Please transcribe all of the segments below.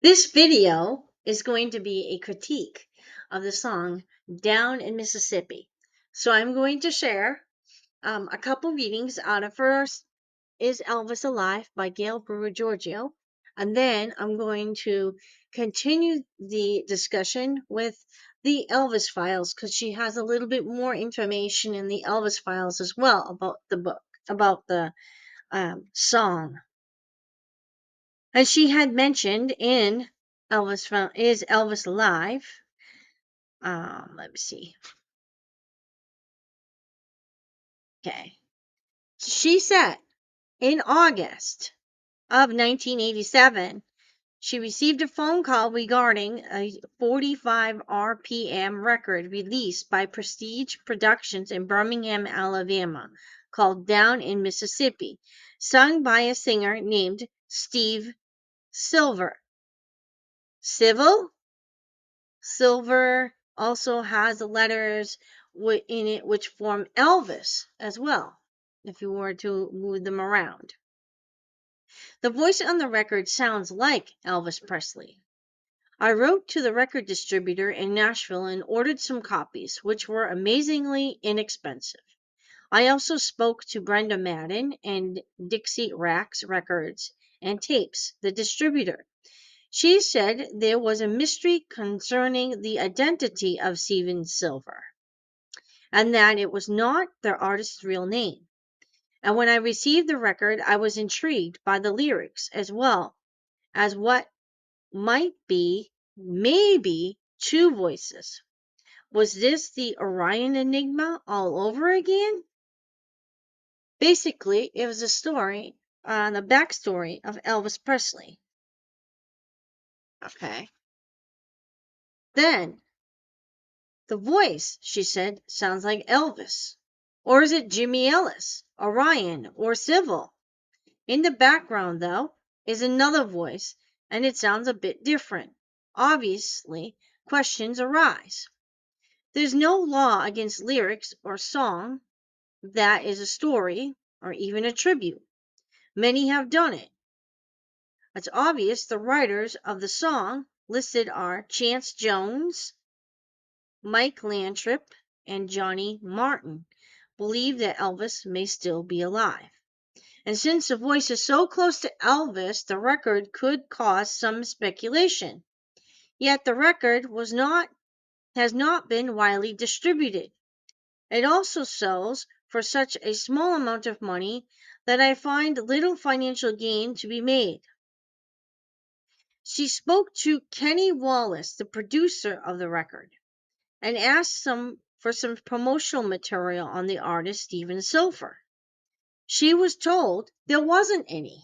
This video is going to be a critique of the song Down in Mississippi. So I'm going to share a couple readings out of first Is Elvis Alive by Gail Brewer Giorgio. And then I'm going to continue the discussion with the Elvis files because she has a little bit more information in the Elvis files as well about the book, about the song. And she had mentioned in Is Elvis Alive? Let me see. Okay. She said in August of 1987, she received a phone call regarding a 45 RPM record released by Prestige Productions in Birmingham, Alabama, called Down in Mississippi, sung by a singer named Steve Silver. Civil? Silver also has the letters in it which form Elvis as well, if you were to move them around. The voice on the record sounds like Elvis Presley. I wrote to the record distributor in Nashville and ordered some copies, which were amazingly inexpensive. I also spoke to Brenda Madden and Dixie Rax Records and Tapes, the distributor. She said there was a mystery concerning the identity of Steven Silver and that it was not their artist's real name. And when I received the record, I was intrigued by the lyrics as well as what might be, maybe, two voices. Was this the Orion enigma all over again? Basically, it was a story on the backstory of Elvis Presley. Okay. Then the voice, she said, sounds like Elvis. Or is it Jimmy Ellis, Orion, or Civil? In the background, though, is another voice, and it sounds a bit different. Obviously, questions arise. There's no law against lyrics or song that is a story or even a tribute. Many have done it. It's obvious the writers of the song listed are Chance Jones, Mike Landrip, and Johnny Martin believe that Elvis may still be alive. And since the voice is so close to Elvis, the record could cause some speculation. Yet the record has not been widely distributed. It also sells for such a small amount of money that I find little financial gain to be made. She spoke to Kenny Wallace, the producer of the record, and asked for some promotional material on the artist Steven Silver. She was told there wasn't any.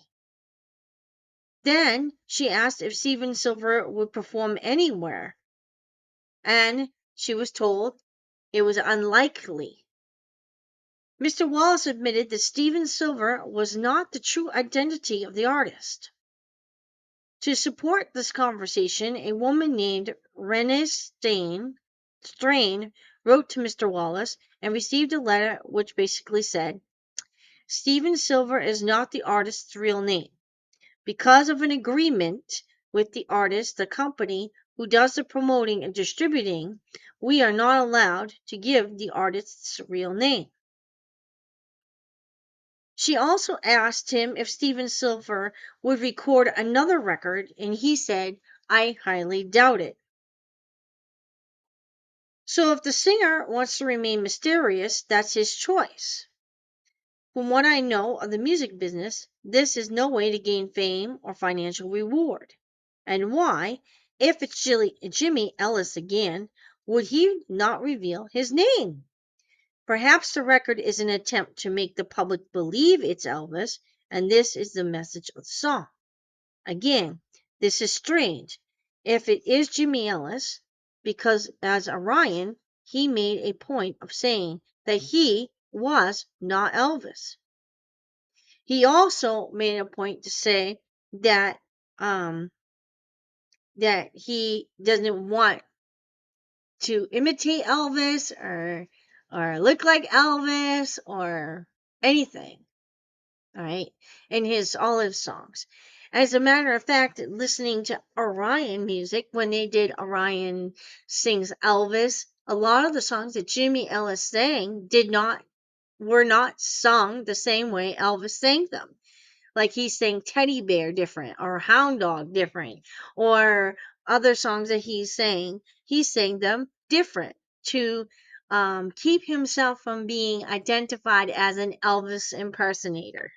Then she asked if Steven Silver would perform anywhere, and she was told it was unlikely. Mr. Wallace admitted that Steven Silver was not the true identity of the artist. To support this conversation, a woman named Renee Strain wrote to Mr. Wallace and received a letter which basically said, Steven Silver is not the artist's real name. Because of an agreement with the artist, the company who does the promoting and distributing, we are not allowed to give the artist's real name. She also asked him if Steven Silver would record another record, and he said, I highly doubt it. So if the singer wants to remain mysterious, that's his choice. From what I know of the music business, this is no way to gain fame or financial reward. And why, if it's Jimmy Ellis again, would he not reveal his name? Perhaps the record is an attempt to make the public believe it's Elvis, and this is the message of the song. Again, this is strange if it is Jimmy Ellis, because as Orion, he made a point of saying that he was not Elvis. He also made a point to say that that he doesn't want to imitate Elvis or look like Elvis or anything. All right, in all his songs. As a matter of fact, listening to Orion music, when they did Orion Sings Elvis, a lot of the songs that Jimmy Ellis sang were not sung the same way Elvis sang them. Like he sang Teddy Bear different or Hound Dog different, or other songs that he sang them different to keep himself from being identified as an Elvis impersonator.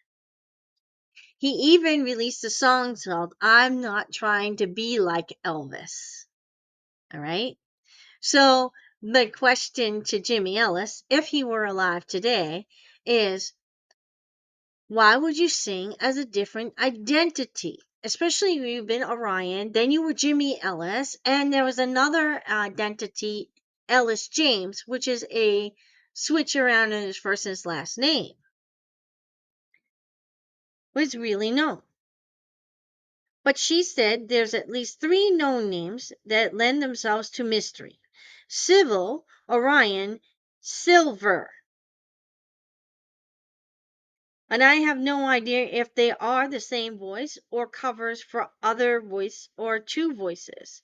He even released a song called I'm Not Trying to Be Like Elvis. All right. So the question to Jimmy Ellis, if he were alive today, is why would you sing as a different identity? Especially if you've been Orion, then you were Jimmy Ellis, and there was another identity, Ellis James, which is a switch around in his first and his last name. Was really known. But she said there's at least 3 known names that lend themselves to mystery: Civil, Orion, Silver. And I have no idea if they are the same voice or covers for other voice or 2 voices.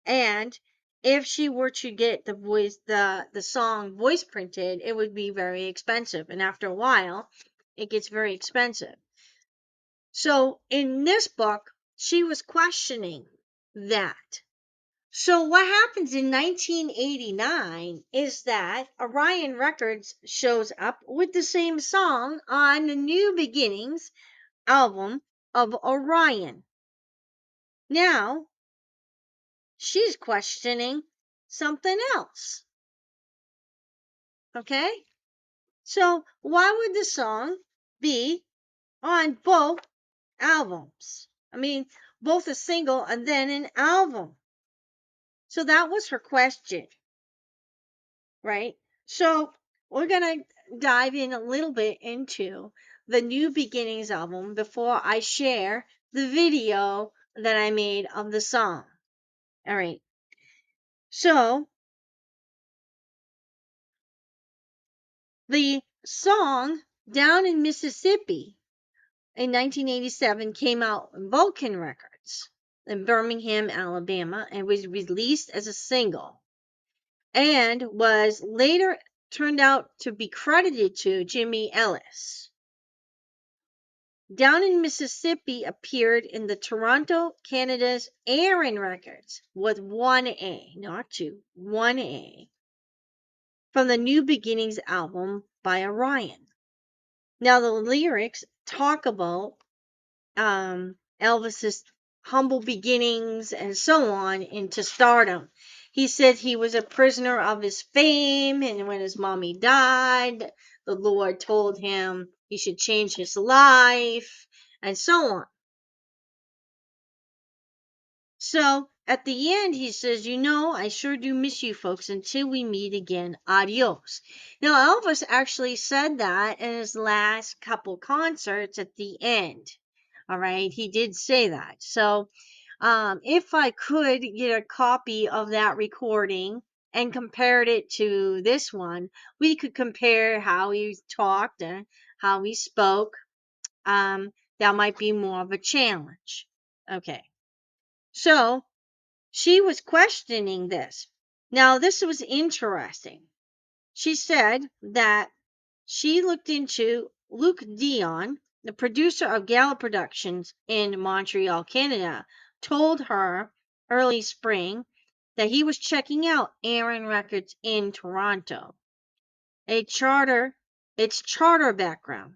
And if she were to get the song voice printed, it would be very expensive. And after a while, it gets very expensive. So in this book, she was questioning that. So what happens in 1989 is that Orion Records shows up with the same song on the New Beginnings album of Orion. Now, she's questioning something else. Okay? So why would the song be on both albums? I mean, both a single and then an album. So that was her question, right? So we're going to dive in a little bit into the New Beginnings album before I share the video that I made of the song. All right. So the song Down in Mississippi in 1987 came out on Vulcan Records in Birmingham, Alabama, and was released as a single, and was later turned out to be credited to Jimmy Ellis. Down in Mississippi appeared in the Toronto, Canada's Orion Records with 1A, not 2, 1A, from the New Beginnings album by Orion. Now the lyrics talk about Elvis's humble beginnings and so on into stardom. He said he was a prisoner of his fame, and when his mommy died, the Lord told him he should change his life, and so on. So at the end, he says, I sure do miss you folks until we meet again. Adios. Now, Elvis actually said that in his last couple concerts at the end. All right, he did say that. So if I could get a copy of that recording and compared it to this one, we could compare how he talked and how he spoke. That might be more of a challenge. Okay. So she was questioning this. Now, this was interesting. She said that she looked into Luke Dion, the producer of Gala Productions in Montreal, Canada, told her early spring that he was checking out Orion Records in Toronto, its charter background,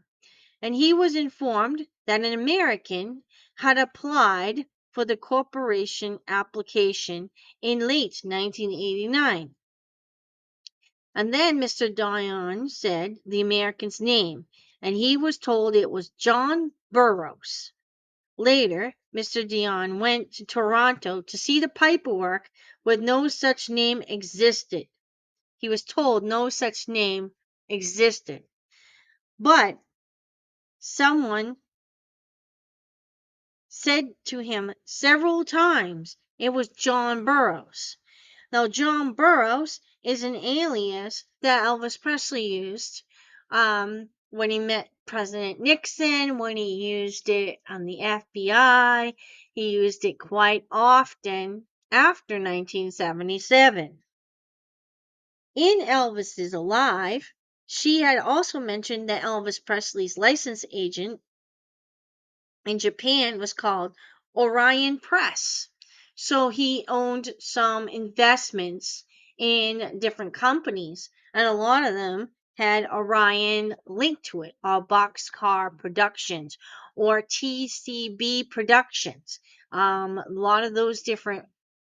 and he was informed that an American had applied for the corporation application in late 1989. And then Mr. Dion said the American's name, and he was told it was John Burroughs. Later, Mr. Dion went to Toronto to see the paperwork, but no such name existed. He was told no such name existed. But someone said to him several times it was John Burroughs. Now, John Burroughs is an alias that Elvis Presley used when he met President Nixon when he used it on the FBI. He used it quite often after 1977. In Elvis is Alive, she had also mentioned that Elvis Presley's license agent in Japan was called Orion Press. So he owned some investments in different companies, and a lot of them had Orion linked to it, or Boxcar Productions or TCB Productions. A lot of those different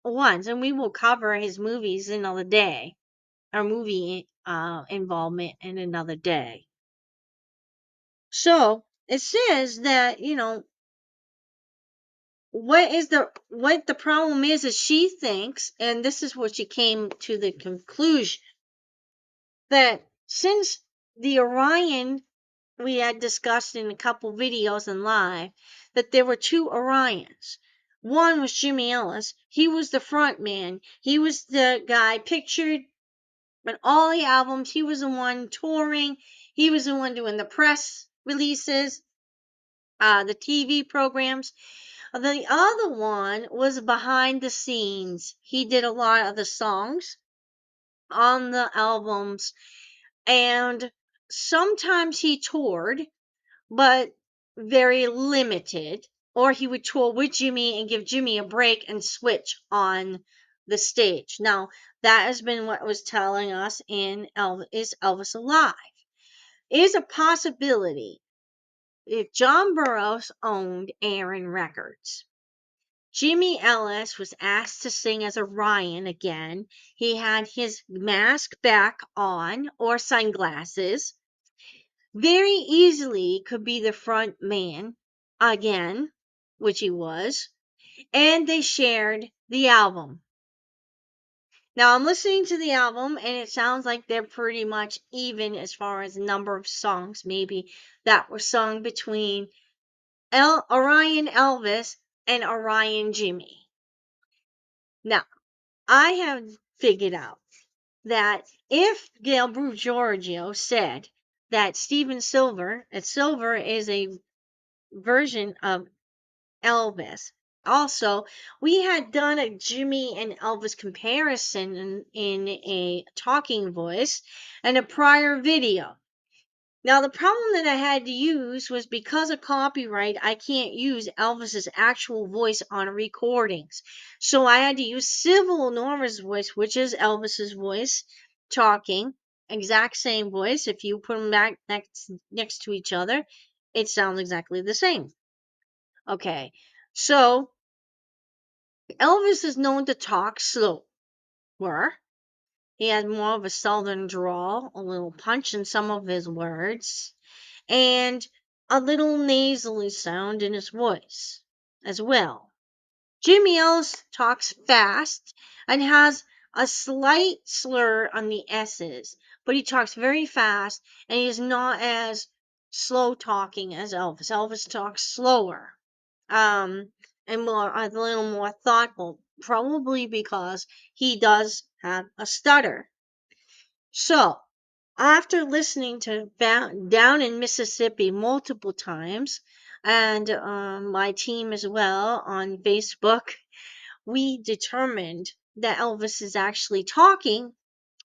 ones, and we will cover his movies another day, or movie involvement in another day. So it says that, what the problem is she thinks, and this is what she came to the conclusion, that since the Orion we had discussed in a couple videos and live, that there were two Orions. One was Jimmy Ellis. He was the front man. He was the guy pictured in all the albums. He was the one touring. He was the one doing the press releases, the TV programs. The other one was behind the scenes. He did a lot of the songs on the albums, and sometimes he toured, but very limited. Or he would tour with Jimmy and give Jimmy a break and switch on the stage. Now, that has been what was telling us in Is Elvis Alive? Is a possibility if John Burroughs owned Aaron Records. Jimmy Ellis was asked to sing as Orion again. He had his mask back on, or sunglasses. Very easily could be the front man again, which he was. And they shared the album. Now I'm listening to the album and it sounds like they're pretty much even as far as number of songs maybe that were sung between Orion Elvis and Orion Jimmy. Now, I have figured out that if Gail Brewer Giorgio said that Silver is a version of Elvis. Also, we had done a Jimmy and Elvis comparison in a talking voice in a prior video. Now, the problem that I had to use was because of copyright, I can't use Elvis's actual voice on recordings. So I had to use Civil Norma's voice, which is Elvis's voice, talking, exact same voice. If you put them back next to each other, it sounds exactly the same. Okay, so Elvis is known to talk slower. He has more of a southern drawl, a little punch in some of his words, and a little nasally sound in his voice as well. Jimmy Ellis talks fast and has a slight slur on the S's, but he talks very fast and he is not as slow talking as Elvis. Elvis talks slower, and more a little more thoughtful, probably because he does have a stutter. So, after listening to Down in Mississippi multiple times, and my team as well on Facebook, we determined that Elvis is actually talking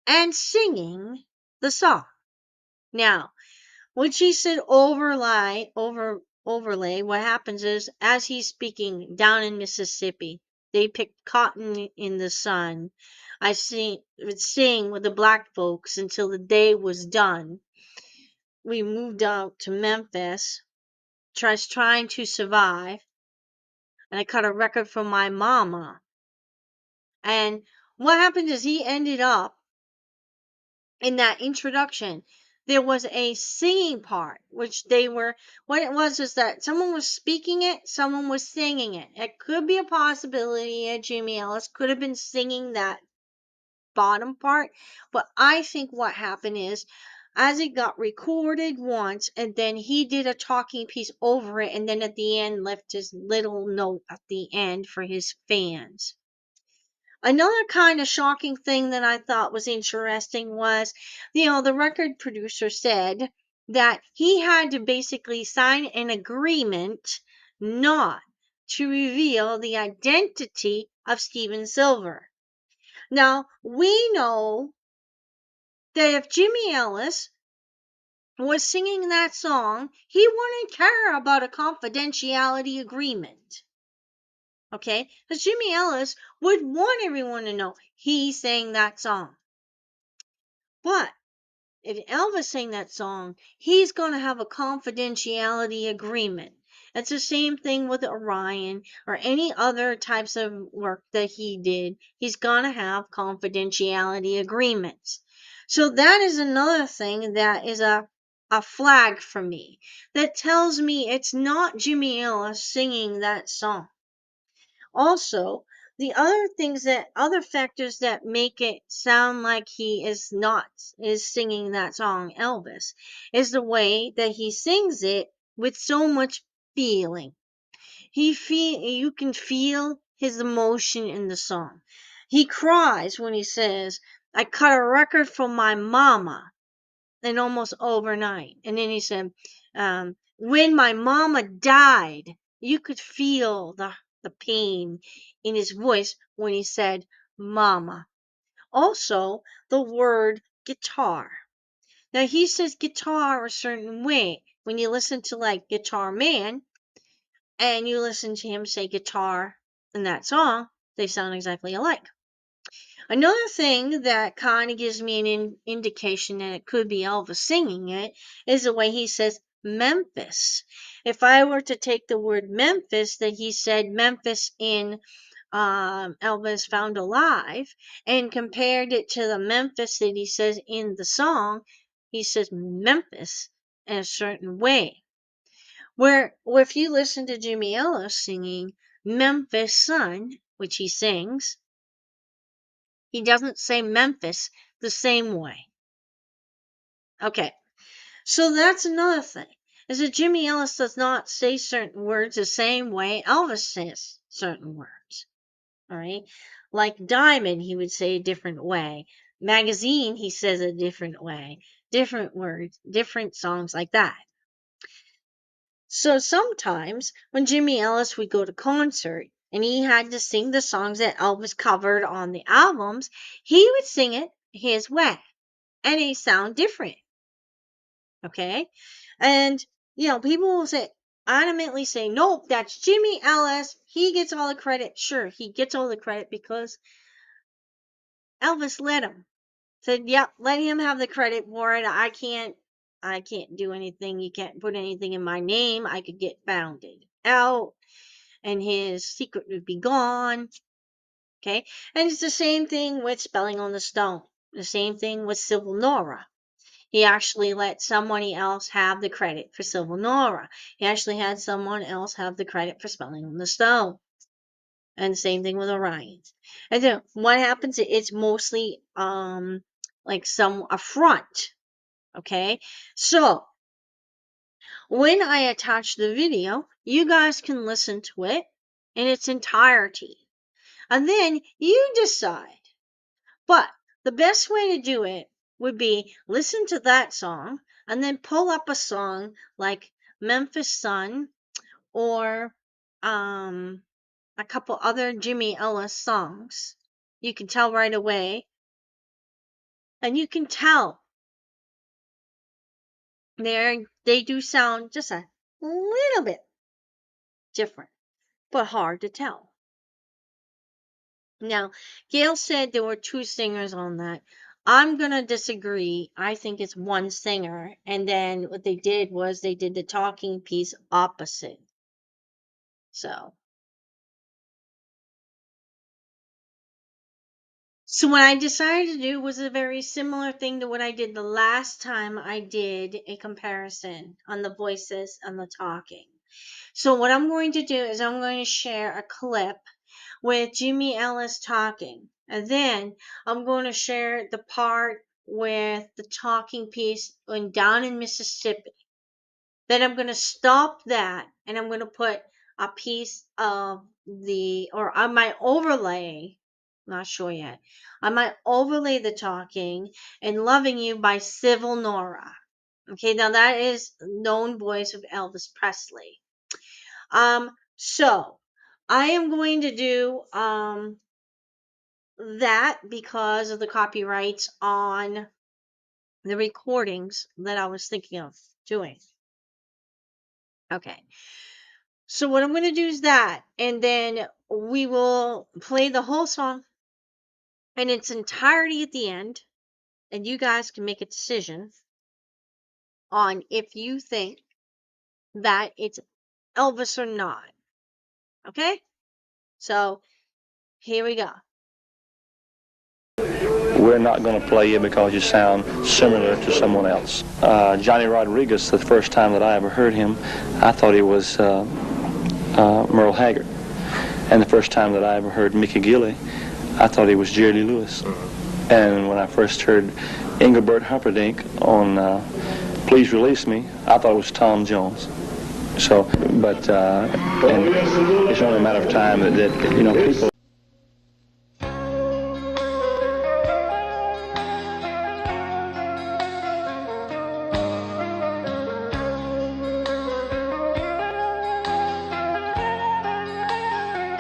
and singing the song. Now, when she said overlay, what happens is as he's speaking down in Mississippi, they picked cotton in the sun. I would sing with the black folks until the day was done. We moved out to Memphis, trying to survive, and I cut a record for my mama. And what happened is he ended up in that introduction. There was a singing part, which what it was is that someone was speaking it, someone was singing it. It could be a possibility that Jimmy Ellis could have been singing that bottom part, but I think what happened is as it got recorded once and then he did a talking piece over it and then at the end left his little note at the end for his fans. Another kind of shocking thing that I thought was interesting was, the record producer said that he had to basically sign an agreement not to reveal the identity of Steven Silver. Now, we know that if Jimmy Ellis was singing that song, he wouldn't care about a confidentiality agreement. Okay? Because Jimmy Ellis would want everyone to know he sang that song. But if Elvis sang that song, he's going to have a confidentiality agreement. It's the same thing with Orion or any other types of work that he did. He's going to have confidentiality agreements. So that is another thing that is a flag for me that tells me it's not Jimmy Ellis singing that song. Also, the other factors that make it sound like he is singing that song, Elvis, is the way that he sings it with so much feeling. You can feel his emotion in the song. He cries when he says, "I cut a record for my mama," and almost overnight. And then he said, "When my mama died," you could feel the pain in his voice when he said mama. Also, the word guitar. Now he says guitar a certain way. When you listen to like Guitar Man and you listen to him say guitar in that song, they sound exactly alike. Another thing that kind of gives me an indication that it could be Elvis singing it is the way he says Memphis. If I were to take the word Memphis that he said Memphis in Elvis Found Alive and compared it to the Memphis that he says in the song, he says Memphis in a certain way. Where if you listen to Jimmy Ellis singing Memphis Sun, which he sings, he doesn't say Memphis the same way. Okay, so that's another thing. Is that Jimmy Ellis does not say certain words the same way Elvis says certain words. All right? Like diamond, he would say a different way. Magazine, he says a different way. Different words, different songs like that. So sometimes when Jimmy Ellis would go to concert and he had to sing the songs that Elvis covered on the albums, he would sing it his way. And they sound different. Okay? And, people will adamantly say, nope, that's Jimmy Ellis. He gets all the credit. Sure, he gets all the credit because Elvis let him. Said, yep, let him have the credit for it. I can't do anything. You can't put anything in my name. I could get found out and his secret would be gone. Okay? And it's the same thing with Spelling on the Stone. The same thing with Civil Nora. He actually let somebody else have the credit for Civil Nora. He actually had someone else have the credit for Spelling on the Stone. And the same thing with Orion. And then what happens? It's mostly like some affront. Okay? So when I attach the video, you guys can listen to it in its entirety. And then you decide. But the best way to do it would be listen to that song and then pull up a song like Memphis Sun or a couple other Jimmy Ellis songs. You can tell right away. And you can tell they do sound just a little bit different, but hard to tell. Now, Gail said there were two singers on that. I'm going to disagree. I think it's one singer. And then what they did was they did the talking piece opposite. So what I decided to do was a very similar thing to what I did the last time I did a comparison on the voices and the talking. So what I'm going to do is I'm going to share a clip with Jimmy Ellis talking. And then I'm going to share the part with the talking piece going down in Mississippi. Then I'm going to stop that and I'm going to put a piece of or I might overlay, not sure yet, I might overlay the talking and Loving You by Civil Nora. Okay, now that is known voice of Elvis Presley. So I am going to do that because of the copyrights on the recordings that I was thinking of doing. Okay. So what I'm going to do is that, and then we will play the whole song in its entirety at the end, and you guys can make a decision on if you think that it's Elvis or not. Okay? So here we go. We're not going to play you because you sound similar to someone else. Johnny Rodriguez, the first time that I ever heard him, I thought he was Merle Haggard. And the first time that I ever heard Mickey Gilley, I thought he was Jerry Lee Lewis. And when I first heard Engelbert Humperdinck on Please Release Me, I thought it was Tom Jones. So, but and it's only a matter of time that you know, people.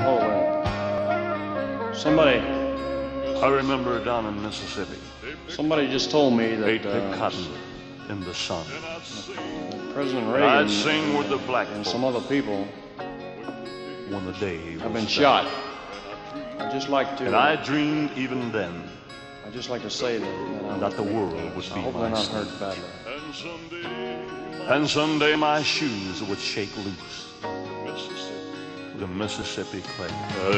Oh, well. Somebody, I remember down in Mississippi, somebody just told me that they picked cotton in the sun. President And Reagan I'd sing with the black and folks some other people when the day have was been done. shot. I'd just like to. And I dreamed even then I'd just like to say that the world would I be hope they're my not state. hurt badly. And someday my shoes would shake loose the Mississippi clay.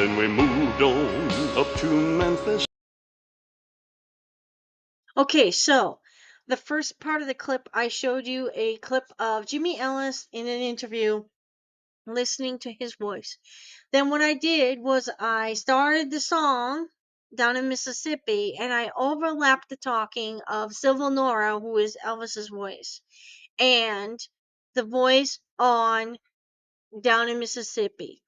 And we moved on up to Memphis. Okay, so the first part of the clip, I showed you a clip of Jimmy Ellis in an interview listening to his voice. Then what I did was I started the song down in Mississippi and I overlapped the talking of Civil Nora, who is Elvis's voice, and the voice on down in Mississippi.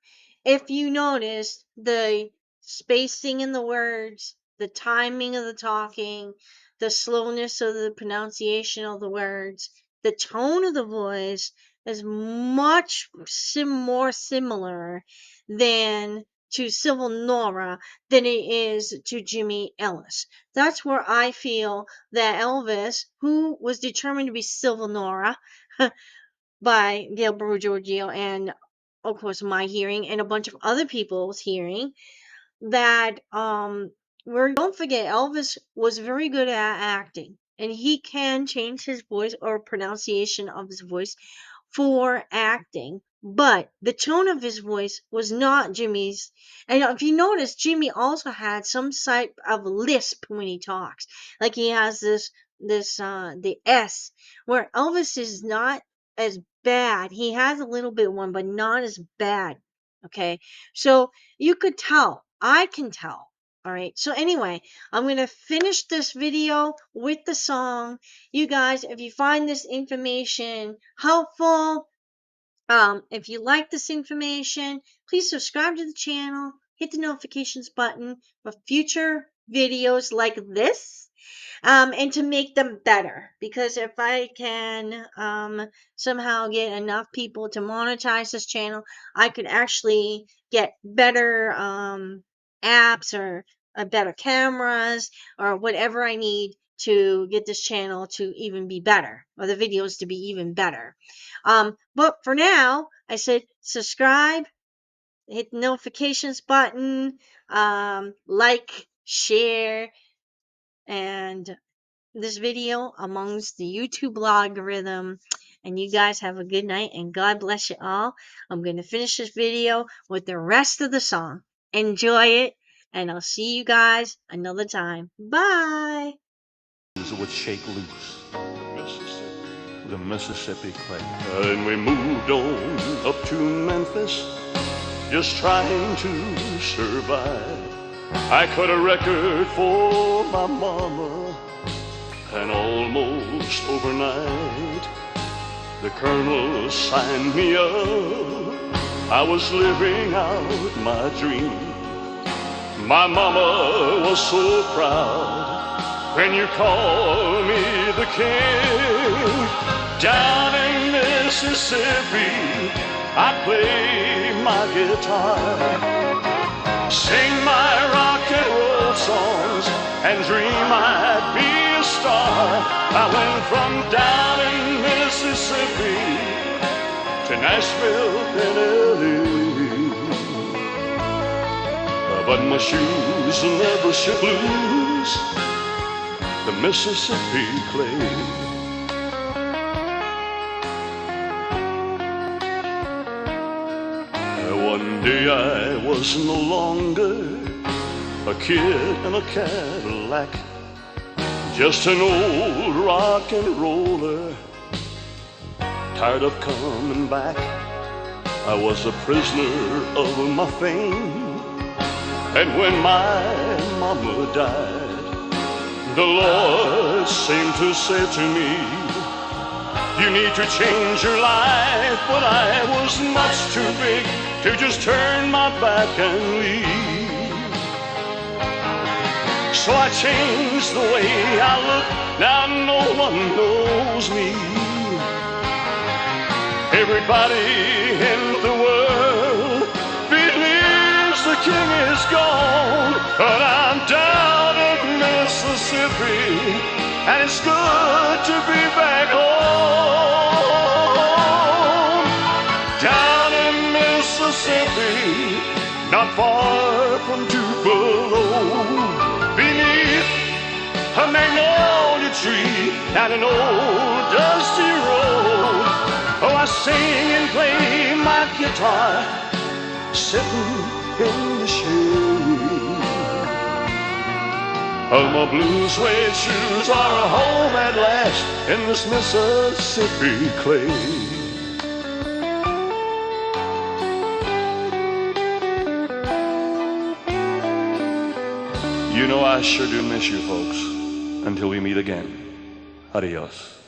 If you notice the spacing in the words, the timing of the talking, the slowness of the pronunciation of the words, the tone of the voice is much more similar than to Civil Nora than it is to Jimmy Ellis. That's where I feel that Elvis, who was determined to be Civil Nora, by Gail Brewer Giorgio and of course my hearing and a bunch of other people's hearing that we're don't forget Elvis was very good at acting and he can change his voice or pronunciation of his voice for acting, but the tone of his voice was not Jimmy's. And if you notice, Jimmy also had some type of lisp when he talks, like he has this the S, where Elvis is not as bad. He has a little bit one, but not as bad. Okay, so you could tell. I can tell. All right. So anyway, I'm going to finish this video with the song. You guys, if you find this information helpful, if you like this information, please subscribe to the channel, hit the notifications button for future videos like this, and to make them better. Because if I can somehow get enough people to monetize this channel, I could actually get better apps or better cameras or whatever I need to get this channel to even be better, or the videos to be even better. But for now, I said subscribe, hit the notifications button, like, share, and this video amongst the YouTube algorithm. And you guys have a good night and God bless you all. I'm going to finish this video with the rest of the song. Enjoy it, and I'll see you guys another time. Bye. Would shake loose the Mississippi clay. And we moved on up to Memphis, just trying to survive. I cut a record for my mama, and almost overnight the colonel signed me up. I was living out my dream. My mama was so proud when you called me the the king. Down in Mississippi, I play my guitar, sing my rock and roll songs, and dream I'd be a star. I went from down in Mississippi to Nashville, Tennessee, but my shoes never should lose the Mississippi clay. One day I was no longer a kid in a Cadillac, just an old rock and roller, tired of coming back. I was a prisoner of my fame, and when my mama died, the Lord seemed to say to me, you need to change your life. But I was much too big to just turn my back and leave. So I changed the way I look, now no one knows me. Everybody in the world believes the king is gone, but I'm down in Mississippi, and it's good to be back home. Down in Mississippi, not far from Tupelo, beneath a magnolia tree and an old dusty road. Oh, I sing and play my guitar, sitting in the shade. Oh, my blue suede shoes are home at last in this Mississippi clay. You know I sure do miss you folks. Until we meet again. Adios.